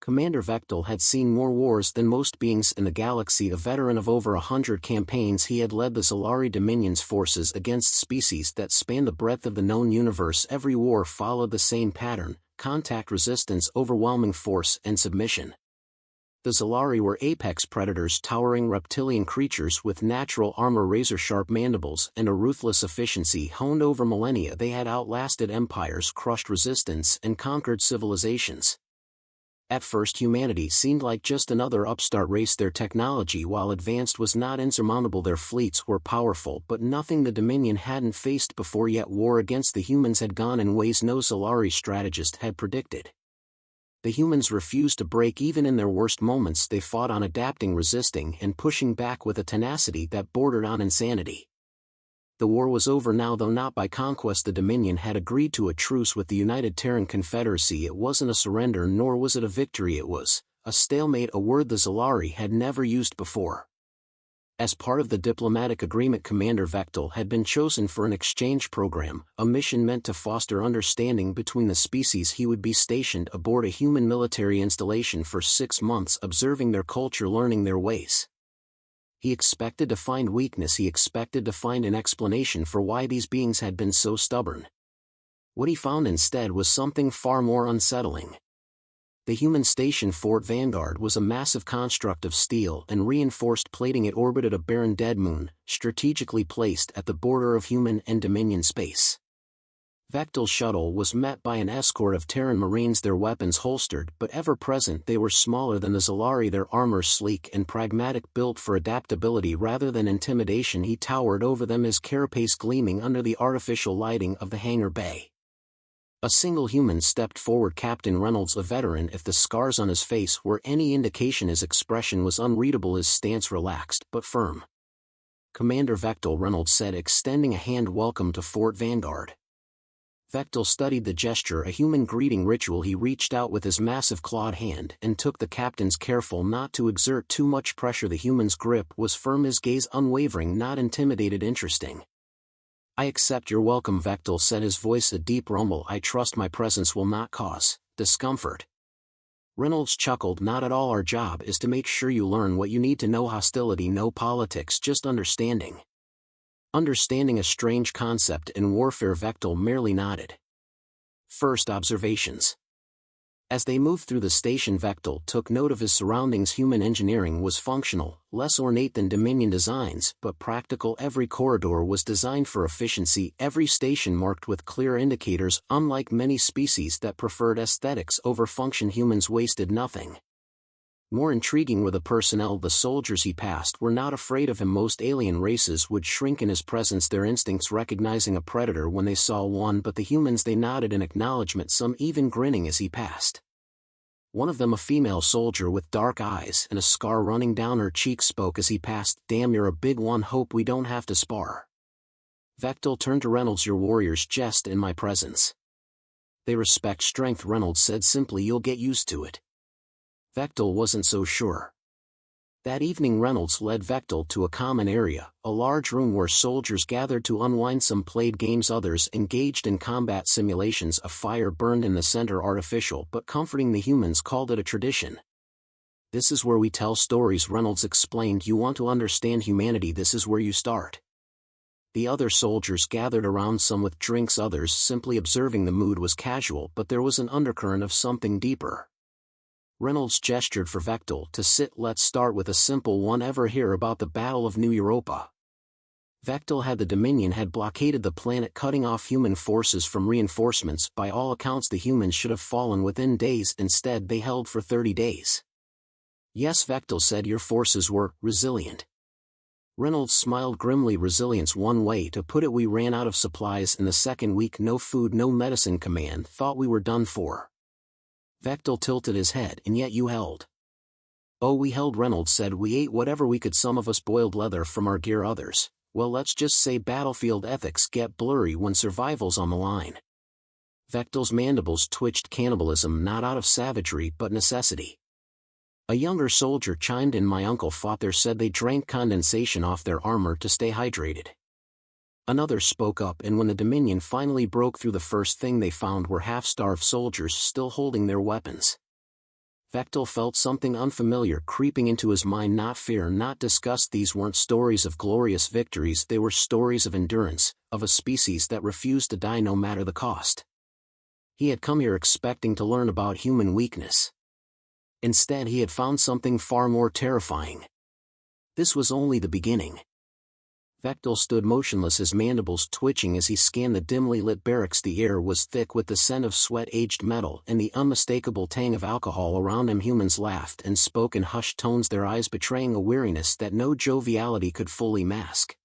Commander Vektal had seen more wars than most beings in the galaxy. A veteran of over 100 campaigns, he had led the Xelari Dominion's forces against species that spanned the breadth of the known universe. Every war followed the same pattern: contact resistance, overwhelming force, and submission. The Xelari were apex predators, towering reptilian creatures with natural armor, razor-sharp mandibles, and a ruthless efficiency honed over millennia. They had outlasted empires, crushed resistance, and conquered civilizations. At first, humanity seemed like just another upstart race. Their technology, while advanced, was not insurmountable. Their fleets were powerful, but nothing the Dominion hadn't faced before. Yet war against the humans had gone in ways no Xelari strategist had predicted. The humans refused to break even in their worst moments. They fought on, adapting, resisting, and pushing back with a tenacity that bordered on insanity. The war was over now, though not by conquest. The Dominion had agreed to a truce with the United Terran Confederacy. It wasn't a surrender, nor was it a victory. It was a stalemate, a word the Xelari had never used before. As part of the diplomatic agreement, Commander Vektal had been chosen for an exchange program, a mission meant to foster understanding between the species. He would be stationed aboard a human military installation for 6 months, observing their culture, learning their ways. He expected to find weakness. He expected to find an explanation for why these beings had been so stubborn. What he found instead was something far more unsettling. The human station, Fort Vanguard, was a massive construct of steel and reinforced plating. It orbited a barren dead moon, strategically placed at the border of human and Dominion space. Vektal's shuttle was met by an escort of Terran Marines, their weapons holstered but ever-present. They were smaller than the Xelari, their armor sleek and pragmatic, built for adaptability rather than intimidation. He towered over them, his carapace gleaming under the artificial lighting of the hangar bay. A single human stepped forward, Captain Reynolds, a veteran. If the scars on his face were any indication, his expression was unreadable, his stance relaxed but firm. "Commander Vektal," Reynolds said, extending a hand. "Welcome to Fort Vanguard." Vektal studied the gesture, a human greeting ritual. He reached out with his massive clawed hand and took the captain's, careful not to exert too much pressure. The human's grip was firm, his gaze unwavering, not intimidated. "Interesting. I accept your welcome," Vektal said, his voice a deep rumble. "I trust my presence will not cause discomfort." Reynolds chuckled. "Not at all. Our job is to make sure you learn what you need to know. Hostility, no politics, just understanding." Understanding, a strange concept in warfare. Vektal merely nodded. First observations. As they moved through the station, Vektal took note of his surroundings. Human engineering was functional, less ornate than Dominion designs, but practical. Every corridor was designed for efficiency, every station marked with clear indicators. Unlike many species that preferred aesthetics over function, humans wasted nothing. More intriguing were the personnel. The soldiers he passed were not afraid of him. Most alien races would shrink in his presence, their instincts recognizing a predator when they saw one, but the humans, they nodded in acknowledgement, some even grinning as he passed. One of them, a female soldier with dark eyes and a scar running down her cheek, spoke as he passed. "Damn, you're a big one. Hope we don't have to spar." Vektal turned to Reynolds. "Your warriors jest in my presence." "They respect strength," Reynolds said simply. "You'll get used to it." Vektal wasn't so sure. That evening, Reynolds led Vektal to a common area, a large room where soldiers gathered to unwind. Some played games, others engaged in combat simulations. A fire burned in the center, artificial but comforting. The humans called it a tradition. "This is where we tell stories," Reynolds explained. "You want to understand humanity, this is where you start." The other soldiers gathered around, some with drinks, others simply observing. The mood was casual, but there was an undercurrent of something deeper. Reynolds gestured for Vektal to sit. "Let's start with a simple one. Ever hear about the Battle of New Europa?" Vektal had. The Dominion had blockaded the planet, cutting off human forces from reinforcements. By all accounts, the humans should have fallen within days. Instead, they held for 30 days. "Yes," Vektal said, "your forces were resilient." Reynolds smiled grimly. "Resilience, one way to put it. We ran out of supplies in the second week. No food, no medicine. Command thought we were done for." Vektal tilted his head. "And yet you held." "Oh, we held," Reynolds said. "We ate whatever we could. Some of us boiled leather from our gear, others, well, let's just say battlefield ethics get blurry when survival's on the line." Vektal's mandibles twitched. "Cannibalism, not out of savagery but necessity." A younger soldier chimed in. "My uncle fought there," said. "They drank condensation off their armor to stay hydrated." Another spoke up, "And when the Dominion finally broke through, the first thing they found were half-starved soldiers still holding their weapons." Vektal felt something unfamiliar creeping into his mind. Not fear, not disgust. These weren't stories of glorious victories, they were stories of endurance, of a species that refused to die no matter the cost. He had come here expecting to learn about human weakness. Instead, he had found something far more terrifying. This was only the beginning. Vektal stood motionless, his mandibles twitching as he scanned the dimly lit barracks. The air was thick with the scent of sweat-aged metal and the unmistakable tang of alcohol around him. Humans laughed and spoke in hushed tones, their eyes betraying a weariness that no joviality could fully mask.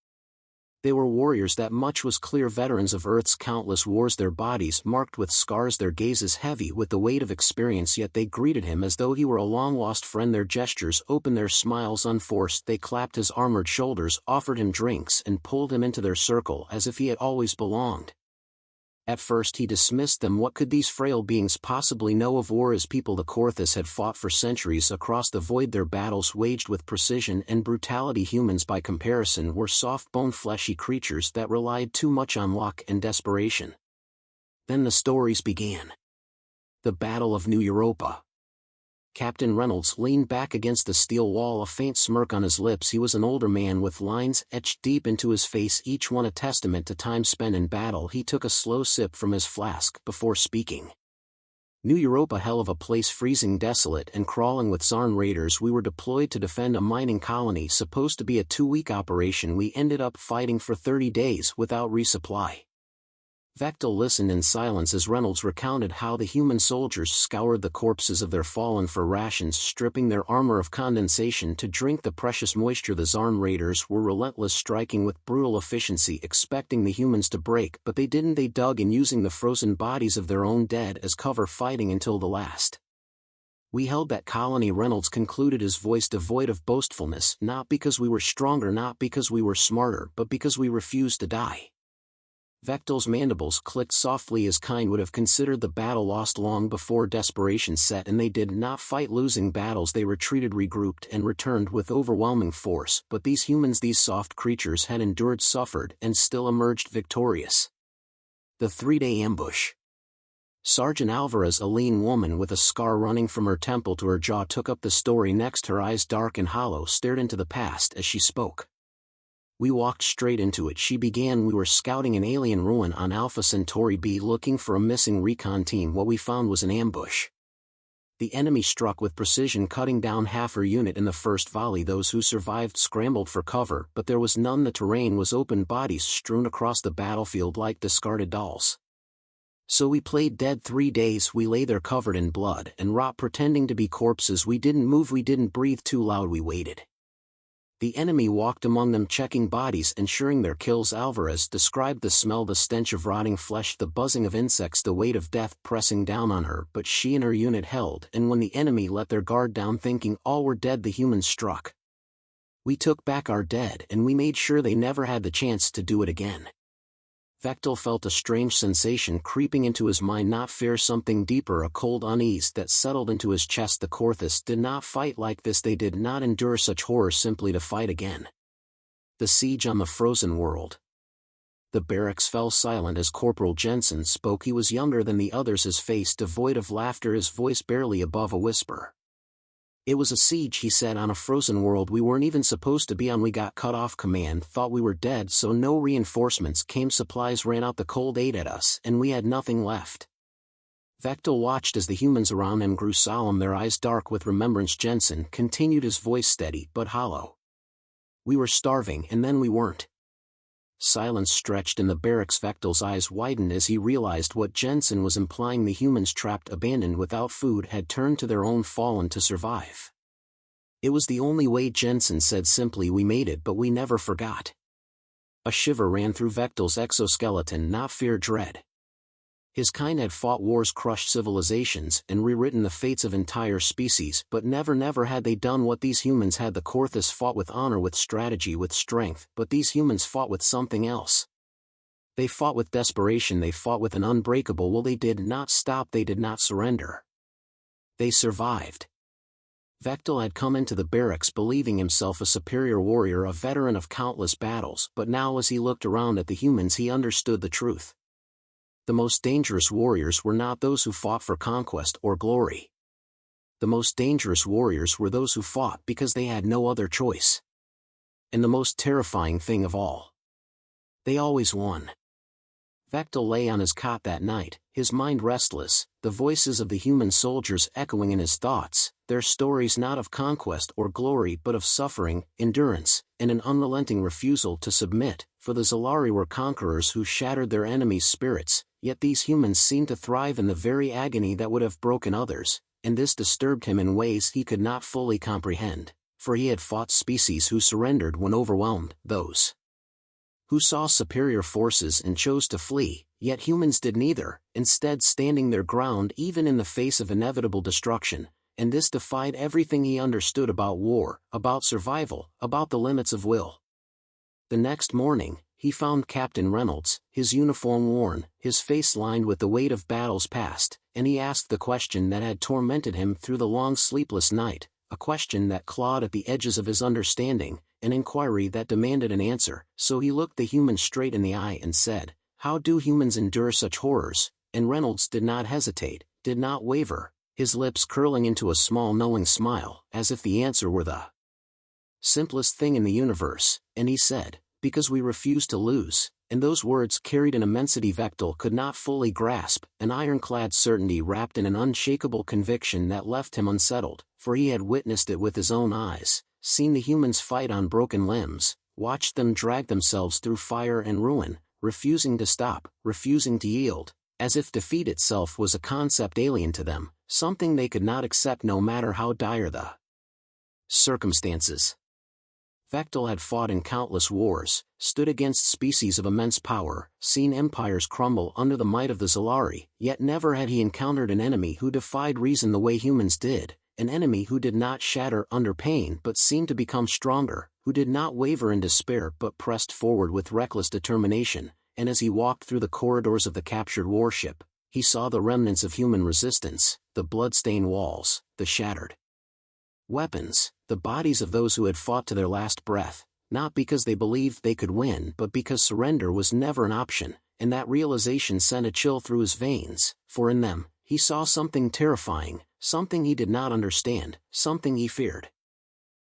They were warriors, that much was clear, veterans of Earth's countless wars, their bodies marked with scars, their gazes heavy with the weight of experience, yet they greeted him as though he were a long-lost friend. Their gestures open, their smiles unforced. They clapped his armored shoulders, offered him drinks, and pulled him into their circle as if he had always belonged. At first he dismissed them. What could these frail beings possibly know of war? As people the Korthus had fought for centuries across the void, their battles waged with precision and brutality. Humans, by comparison, were soft-boned, fleshy creatures that relied too much on luck and desperation. Then the stories began. The Battle of New Europa. Captain Reynolds leaned back against the steel wall, a faint smirk on his lips. He was an older man with lines etched deep into his face, each one a testament to time spent in battle. He took a slow sip from his flask before speaking. New Europa, hell of a place, freezing, desolate, and crawling with Zarn raiders. We were deployed to defend a mining colony, supposed to be a 2-week operation. We ended up fighting for 30 days without resupply. Vektal listened in silence as Reynolds recounted how the human soldiers scoured the corpses of their fallen for rations, stripping their armor of condensation to drink the precious moisture. The Zarn raiders were relentless, striking with brutal efficiency, expecting the humans to break, but they didn't. They dug in, using the frozen bodies of their own dead as cover, fighting until the last. We held that colony, Reynolds concluded, his voice devoid of boastfulness, not because we were stronger, not because we were smarter, but because we refused to die. Vektal's mandibles clicked softly. His kind would have considered the battle lost long before desperation set, and they did not fight losing battles. They retreated, regrouped, and returned with overwhelming force. But these humans, these soft creatures, had endured, suffered, and still emerged victorious. The 3-day ambush. Sergeant Alvarez, a lean woman with a scar running from her temple to her jaw, took up the story next. Her eyes, dark and hollow, stared into the past as she spoke. We walked straight into it, she began. We were scouting an alien ruin on Alpha Centauri B, looking for a missing recon team. What we found was an ambush. The enemy struck with precision, cutting down half her unit in the first volley. Those who survived scrambled for cover, but there was none. The terrain was open, bodies strewn across the battlefield like discarded dolls. So we played dead. 3 days we lay there covered in blood and rot, pretending to be corpses. We didn't move, we didn't breathe. Too loud, we waited. The enemy walked among them, checking bodies, ensuring their kills. Alvarez described the smell, the stench of rotting flesh, the buzzing of insects, the weight of death pressing down on her. But she and her unit held, and when the enemy let their guard down, thinking all were dead, the humans struck. We took back our dead, and we made sure they never had the chance to do it again. Vektal felt a strange sensation creeping into his mind, not fear, something deeper, a cold unease that settled into his chest. The Korthus did not fight like this, they did not endure such horror simply to fight again. The siege on the frozen world. The barracks fell silent as Corporal Jensen spoke. He was younger than the others, his face devoid of laughter, his voice barely above a whisper. It was a siege, he said, on a frozen world we weren't even supposed to be on. We got cut off command, thought we were dead, so no reinforcements came, supplies ran out, the cold ate at us, and we had nothing left. Vektal watched as the humans around him grew solemn, their eyes dark with remembrance. Jensen continued, his voice steady but hollow. We were starving, and then we weren't. Silence stretched in the barracks. Vektal's eyes widened as he realized what Jensen was implying. The humans, trapped, abandoned, without food, had turned to their own fallen to survive. It was the only way, Jensen said simply. We made it, but we never forgot. A shiver ran through Vektal's exoskeleton, not fear, dread. His kind had fought wars, crushed civilizations, and rewritten the fates of entire species, but never had they done what these humans had. The Korthus fought with honor, with strategy, with strength, but these humans fought with something else. They fought with desperation, they fought with an unbreakable will. They did not stop, they did not surrender. They survived. Vektal had come into the barracks believing himself a superior warrior, a veteran of countless battles, but now as he looked around at the humans he understood the truth. The most dangerous warriors were not those who fought for conquest or glory. the most dangerous warriors were those who fought because they had no other choice. And the most terrifying thing of all, they always won. Vektal lay on his cot that night, his mind restless, the voices of the human soldiers echoing in his thoughts, their stories not of conquest or glory but of suffering, endurance, and an unrelenting refusal to submit, for the Xelari were conquerors who shattered their enemies' spirits, yet these humans seemed to thrive in the very agony that would have broken others, and this disturbed him in ways he could not fully comprehend, for he had fought species who surrendered when overwhelmed, those who saw superior forces and chose to flee, yet humans did neither, instead standing their ground even in the face of inevitable destruction, and this defied everything he understood about war, about survival, about the limits of will. The next morning, he found Captain Reynolds, his uniform worn, his face lined with the weight of battles past, and he asked the question that had tormented him through the long sleepless night, a question that clawed at the edges of his understanding, an inquiry that demanded an answer. So he looked the human straight in the eye and said, "How do humans endure such horrors?" And Reynolds did not hesitate, did not waver, his lips curling into a small knowing smile, as if the answer were the simplest thing in the universe, and he said, "Because we refuse to lose." And those words carried an immensity Vektal could not fully grasp, an ironclad certainty wrapped in an unshakable conviction that left him unsettled, for he had witnessed it with his own eyes, seen the humans fight on broken limbs, watched them drag themselves through fire and ruin, refusing to stop, refusing to yield, as if defeat itself was a concept alien to them, something they could not accept no matter how dire the circumstances. Vektal had fought in countless wars, stood against species of immense power, seen empires crumble under the might of the Xelari, yet never had he encountered an enemy who defied reason the way humans did, an enemy who did not shatter under pain but seemed to become stronger, who did not waver in despair but pressed forward with reckless determination, and as he walked through the corridors of the captured warship, he saw the remnants of human resistance, the blood-stained walls, the shattered weapons, the bodies of those who had fought to their last breath, not because they believed they could win but because surrender was never an option, and that realization sent a chill through his veins, for in them, he saw something terrifying, something he did not understand, something he feared.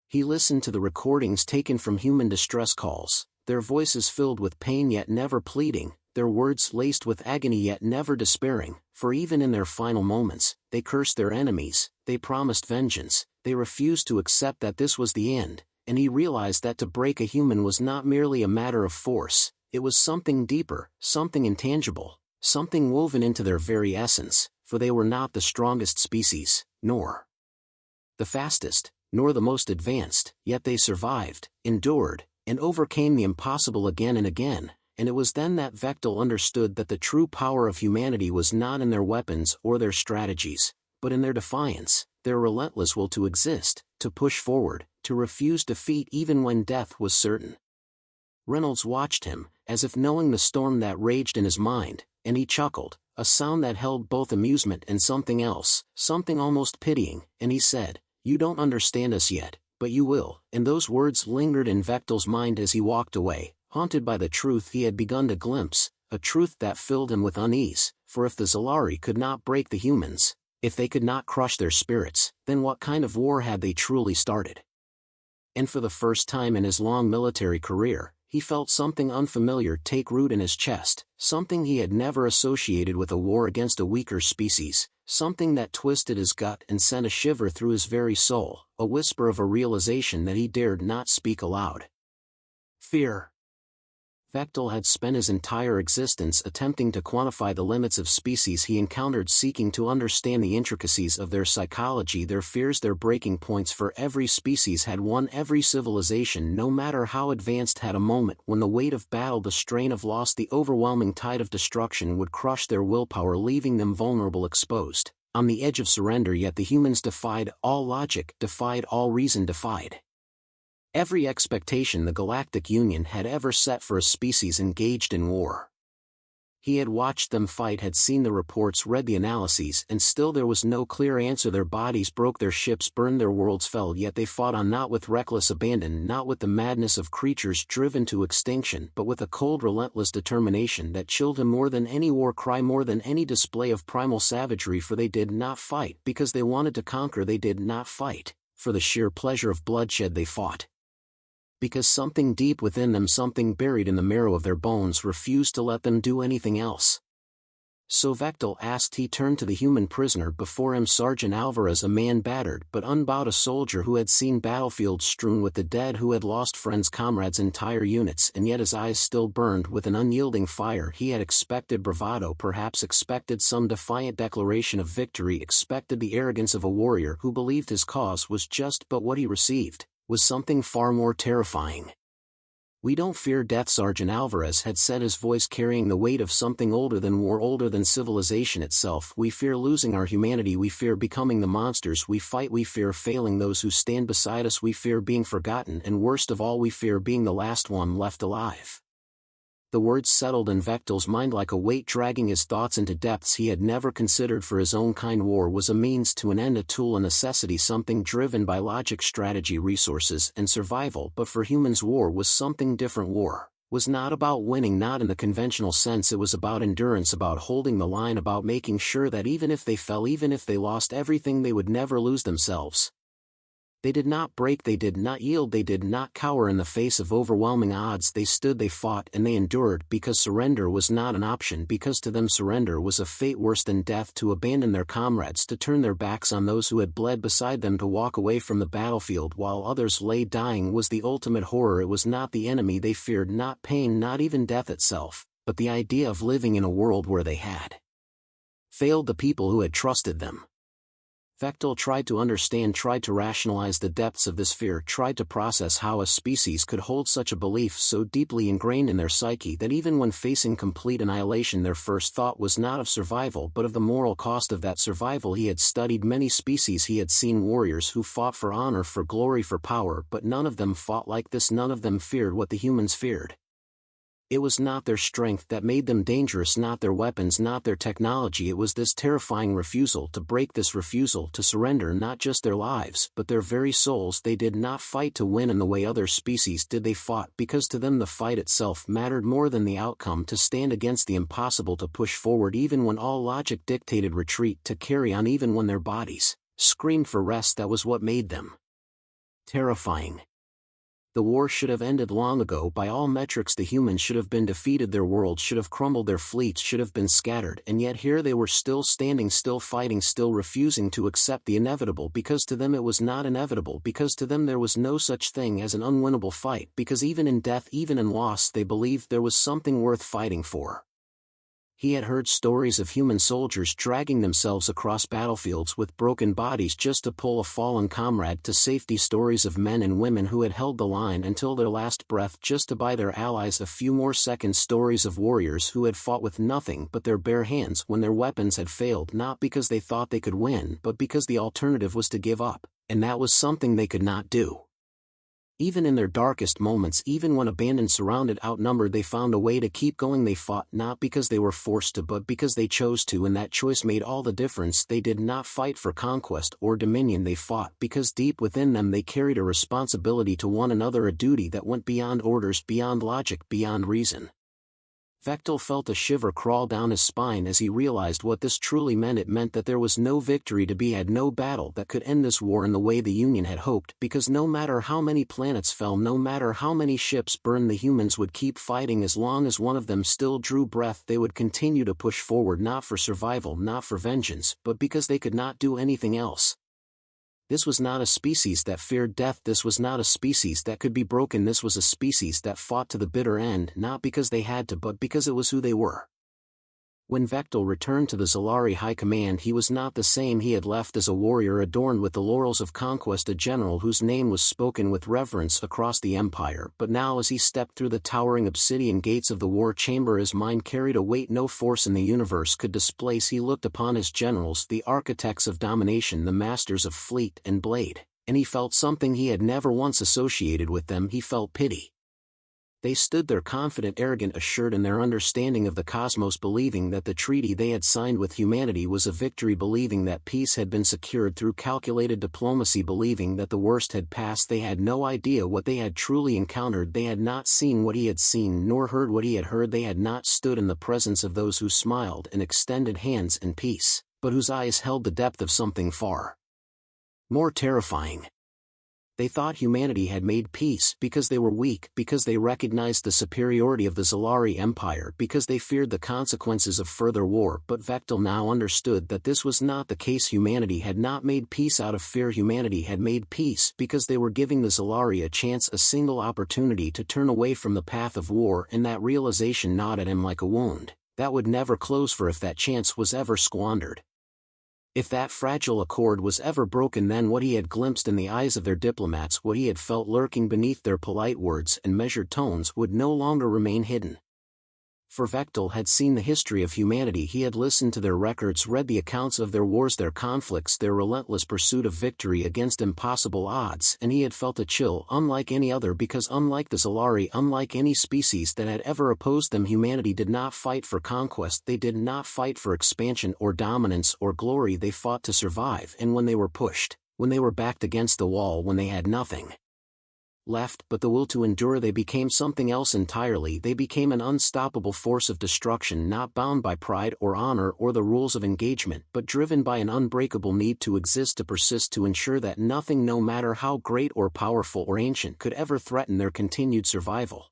He listened to the recordings taken from human distress calls, their voices filled with pain yet never pleading, their words laced with agony yet never despairing, for even in their final moments, they cursed their enemies, they promised vengeance, they refused to accept that this was the end, and he realized that to break a human was not merely a matter of force, it was something deeper, something intangible, something woven into their very essence, for they were not the strongest species, nor the fastest, nor the most advanced, yet they survived, endured, and overcame the impossible again and again, and it was then that Vektal understood that the true power of humanity was not in their weapons or their strategies, but in their defiance, their relentless will to exist, to push forward, to refuse defeat even when death was certain. Reynolds watched him, as if knowing the storm that raged in his mind, and he chuckled, a sound that held both amusement and something else, something almost pitying, and he said, "You don't understand us yet, but you will," and those words lingered in Vektal's mind as he walked away, haunted by the truth he had begun to glimpse, a truth that filled him with unease, for if the Xelari could not break the humans, if they could not crush their spirits, then what kind of war had they truly started? And for the first time in his long military career, he felt something unfamiliar take root in his chest, something he had never associated with a war against a weaker species, something that twisted his gut and sent a shiver through his very soul, a whisper of a realization that he dared not speak aloud. Fear. Vektal had spent his entire existence attempting to quantify the limits of species he encountered, seeking to understand the intricacies of their psychology, their fears, their breaking points, for every species had one, every civilization no matter how advanced had a moment when the weight of battle, the strain of loss, the overwhelming tide of destruction would crush their willpower, leaving them vulnerable, exposed, on the edge of surrender. Yet the humans defied all logic, defied all reason, defied every expectation the Galactic Union had ever set for a species engaged in war. He had watched them fight, had seen the reports, read the analyses, and still there was no clear answer. Their bodies broke, their ships burned, their worlds fell, yet they fought on, not with reckless abandon, not with the madness of creatures driven to extinction, but with a cold, relentless determination that chilled him more than any war cry, more than any display of primal savagery. For they did not fight because they wanted to conquer, they did not fight for the sheer pleasure of bloodshed, they fought because something deep within them, something buried in the marrow of their bones, refused to let them do anything else. So Vektal asked. He turned to the human prisoner before him, Sergeant Alvarez, a man battered but unbowed, a soldier who had seen battlefields strewn with the dead, who had lost friends, comrades, entire units, and yet his eyes still burned with an unyielding fire. He had expected bravado, perhaps expected some defiant declaration of victory, expected the arrogance of a warrior who believed his cause was just, but what he received was something far more terrifying. "We don't fear death," Sergeant Alvarez had said, his voice carrying the weight of something older than war, older than civilization itself. "We fear losing our humanity, we fear becoming the monsters we fight, we fear failing those who stand beside us, we fear being forgotten, and worst of all, we fear being the last one left alive." The words settled in Vektal's mind like a weight, dragging his thoughts into depths he had never considered. For his own kind, war was a means to an end, a tool, a necessity, something driven by logic, strategy, resources, and survival. But for humans, war was something different. War was not about winning, not in the conventional sense. It was about endurance, about holding the line, about making sure that even if they fell, even if they lost everything, they would never lose themselves. They did not break, they did not yield, they did not cower in the face of overwhelming odds. They stood, they fought, and they endured, because surrender was not an option, because to them surrender was a fate worse than death. To abandon their comrades, to turn their backs on those who had bled beside them, to walk away from the battlefield while others lay dying, was the ultimate horror. It was not the enemy they feared, not pain, not even death itself, but the idea of living in a world where they had failed the people who had trusted them. Vektal tried to understand, tried to rationalize the depths of this fear, tried to process how a species could hold such a belief so deeply ingrained in their psyche that even when facing complete annihilation, their first thought was not of survival but of the moral cost of that survival. He had studied many species, he had seen warriors who fought for honor, for glory, for power, but none of them fought like this. None of them feared what the humans feared. It was not their strength that made them dangerous, not their weapons, not their technology. It was this terrifying refusal to break, this refusal to surrender not just their lives but their very souls. They did not fight to win in the way other species did. They fought because to them the fight itself mattered more than the outcome, to stand against the impossible, to push forward even when all logic dictated retreat, to carry on even when their bodies screamed for rest. That was what made them terrifying. The war should have ended long ago. By all metrics, the humans should have been defeated, their world should have crumbled, their fleets should have been scattered, and yet here they were, still standing, still fighting, still refusing to accept the inevitable, because to them it was not inevitable, because to them there was no such thing as an unwinnable fight, because even in death, even in loss, they believed there was something worth fighting for. He had heard stories of human soldiers dragging themselves across battlefields with broken bodies just to pull a fallen comrade to safety, stories of men and women who had held the line until their last breath just to buy their allies a few more seconds, stories of warriors who had fought with nothing but their bare hands when their weapons had failed, not because they thought they could win but because the alternative was to give up, and that was something they could not do. Even in their darkest moments, even when abandoned, surrounded, outnumbered, they found a way to keep going. They fought not because they were forced to but because they chose to, and that choice made all the difference. They did not fight for conquest or dominion, they fought because deep within them they carried a responsibility to one another, a duty that went beyond orders, beyond logic, beyond reason. Vektal felt a shiver crawl down his spine as he realized what this truly meant. It meant that there was no victory to be had, no battle that could end this war in the way the Union had hoped, because no matter how many planets fell, no matter how many ships burned, the humans would keep fighting. As long as one of them still drew breath, they would continue to push forward, not for survival, not for vengeance, but because they could not do anything else. This was not a species that feared death, this was not a species that could be broken, this was a species that fought to the bitter end, not because they had to but because it was who they were. When Vektal returned to the Xelari High Command, he was not the same. He had left as a warrior adorned with the laurels of conquest, a general whose name was spoken with reverence across the Empire, but now as he stepped through the towering obsidian gates of the war chamber, his mind carried a weight no force in the universe could displace. He looked upon his generals, the architects of domination, the masters of fleet and blade, and he felt something he had never once associated with them. He felt pity. They stood there confident, arrogant, assured in their understanding of the cosmos, believing that the treaty they had signed with humanity was a victory, believing that peace had been secured through calculated diplomacy, believing that the worst had passed. They had no idea what they had truly encountered. They had not seen what he had seen, nor heard what he had heard. They had not stood in the presence of those who smiled and extended hands in peace, but whose eyes held the depth of something far more terrifying. They thought humanity had made peace because they were weak, because they recognized the superiority of the Xelari Empire, because they feared the consequences of further war. But Vektal now understood that this was not the case. Humanity had not made peace out of fear. Humanity had made peace because they were giving the Xelari a chance, a single opportunity to turn away from the path of war, and that realization gnawed at him like a wound that would never close, for if that chance was ever squandered, if that fragile accord was ever broken, then what he had glimpsed in the eyes of their diplomats, what he had felt lurking beneath their polite words and measured tones, would no longer remain hidden. For Vektal had seen the history of humanity. He had listened to their records, read the accounts of their wars, their conflicts, their relentless pursuit of victory against impossible odds, and he had felt a chill unlike any other, because unlike the Xelari, unlike any species that had ever opposed them, humanity did not fight for conquest. They did not fight for expansion or dominance or glory. They fought to survive, and when they were pushed, when they were backed against the wall, when they had nothing left but the will to endure, they became something else entirely. They became an unstoppable force of destruction, not bound by pride or honor or the rules of engagement, but driven by an unbreakable need to exist, to persist, to ensure that nothing, no matter how great or powerful or ancient, could ever threaten their continued survival.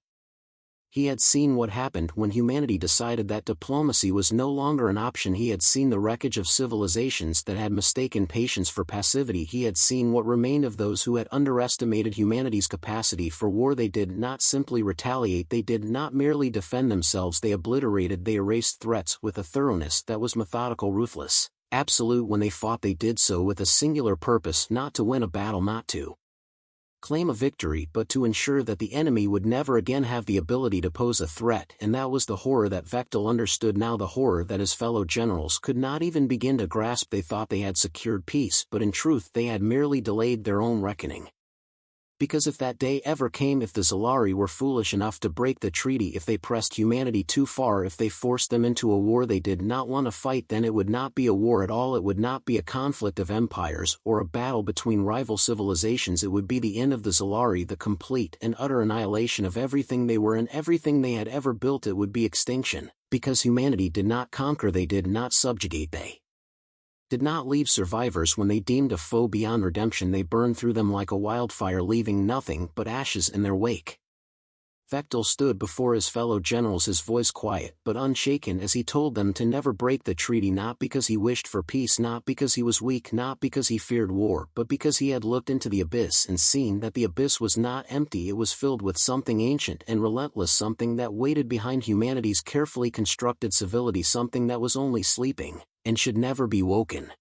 He had seen what happened when humanity decided that diplomacy was no longer an option. He had seen the wreckage of civilizations that had mistaken patience for passivity. He had seen what remained of those who had underestimated humanity's capacity for war. They did not simply retaliate. They did not merely defend themselves. They obliterated, they erased threats with a thoroughness that was methodical, ruthless, absolute. When they fought, they did so with a singular purpose: not to win a battle, not to claim a victory, but to ensure that the enemy would never again have the ability to pose a threat. And that was the horror that Vektal understood now, the horror that his fellow generals could not even begin to grasp. They thought they had secured peace, but in truth they had merely delayed their own reckoning. Because if that day ever came, if the Xelari were foolish enough to break the treaty, if they pressed humanity too far, if they forced them into a war they did not want to fight, then it would not be a war at all. It would not be a conflict of empires or a battle between rival civilizations. It would be the end of the Xelari, the complete and utter annihilation of everything they were and everything they had ever built. It would be extinction, because humanity did not conquer, they did not subjugate, they did not leave survivors when they deemed a foe beyond redemption. They burned through them like a wildfire, leaving nothing but ashes in their wake. Vektal stood before his fellow generals, his voice quiet but unshaken, as he told them to never break the treaty, not because he wished for peace, not because he was weak, not because he feared war, but because he had looked into the abyss and seen that the abyss was not empty. It was filled with something ancient and relentless, something that waited behind humanity's carefully constructed civility, something that was only sleeping and should never be woken.